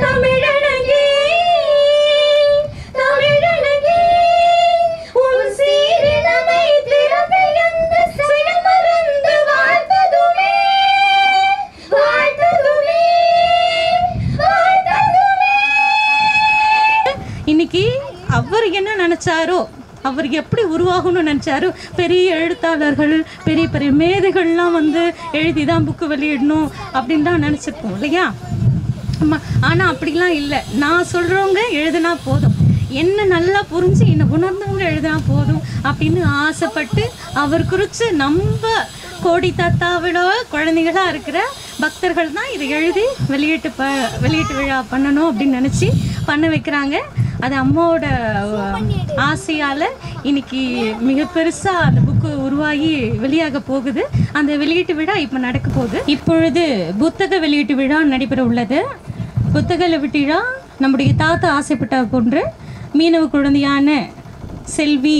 தமிழனங்கே தமிழனங்கே உன் சீரினமை திறந்து எந்த செயமறந்து வாழ்த்ததுமே வாழ்த்ததுமே வாழ்த்ததுமே. இன்னைக்கு அவர் என்ன நினைச்சாரோ, அவர் எப்படி உருவாகணும்னு நினச்சாரு. பெரிய எழுத்தாளர்கள் பெரிய பெரிய மேதைகள்லாம் வந்து எழுதி தான் புக்கு வெளியிடணும் அப்படின்னு தான் நினச்சிருப்போம் இல்லையா? ஆமாம். ஆனால் அப்படிலாம் இல்லை. நான் சொல்கிறவங்க எழுதுனா போதும், என்ன நல்லா புரிஞ்சு என்னை உணர்ந்தவங்க எழுதுனா போதும் அப்படின்னு ஆசைப்பட்டு அவர் குறித்து நம்ம கோடி தாத்தாவோட குழந்தைகளாக இருக்கிற பக்தர்கள் தான் இதை எழுதி வெளியீட்டு விழா பண்ணணும் அப்படின்னு நினச்சி பண்ண வைக்கிறாங்க. அது அம்மாவோட ஆசையால் இன்னைக்கு மிக பெருசாக அந்த புக்கு உருவாகி வெளியாக போகுது. அந்த வெளியீட்டு விழா இப்போ நடக்க போகுது. இப்பொழுது புத்தக வெளியீட்டு விழா நடைபெற உள்ளது. புத்தக வெளியீட்டு விழா நம்முடைய தாத்தா ஆசைப்பட்ட போன்று மீனவ குழந்தையான செல்வி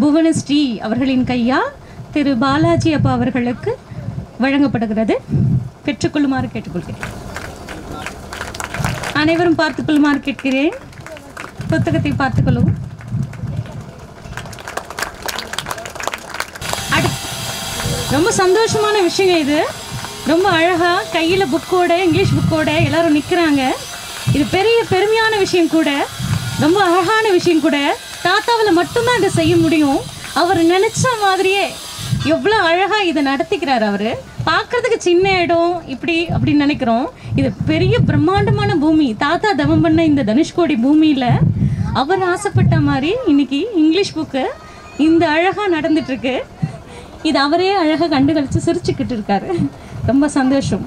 புவனஸ்ரீ அவர்களின் கையால் திரு பாலாஜி அப்பா அவர்களுக்கு வழங்கப்படுகிறது. பெற்றுக்கொள்ளுமாறு கேட்டுக்கொள்கிறேன். அனைவரும் பார்த்துக்கொள்ளுமாறு கேட்கிறேன். புத்தகத்தை பார்த்துக்கொள்ளும். ரொம்ப சந்தோஷமான விஷயம் இது. ரொம்ப அழகாக கையில் புக்கோட இங்கிலீஷ் புக்கோட எல்லாரும் நிற்கிறாங்க. இது பெரிய பெருமையான விஷயம் கூட, ரொம்ப அழகான விஷயம் கூட. தாத்தாவில் மட்டும்தான் இதை செய்ய முடியும். அவர் நினச்ச மாதிரியே எவ்வளோ அழகாக இதை நடத்திக்கிறார். அவர் பார்க்குறதுக்கு சின்ன இடம் இப்படி அப்படின்னு நினைக்கிறோம். இது பெரிய பிரம்மாண்டமான பூமி. தாத்தா தவம் பண்ண இந்த தனுஷ்கோடி பூமியில் அவர் ஆசைப்பட்ட மாதிரி இன்னைக்கு இங்கிலீஷ் புக்கு இந்த அழகாக நடந்துட்டுருக்கு. இது அவரே அழகாக கண்டு கழித்து சிரிச்சுக்கிட்டு இருக்காரு. ரொம்ப சந்தோஷம்.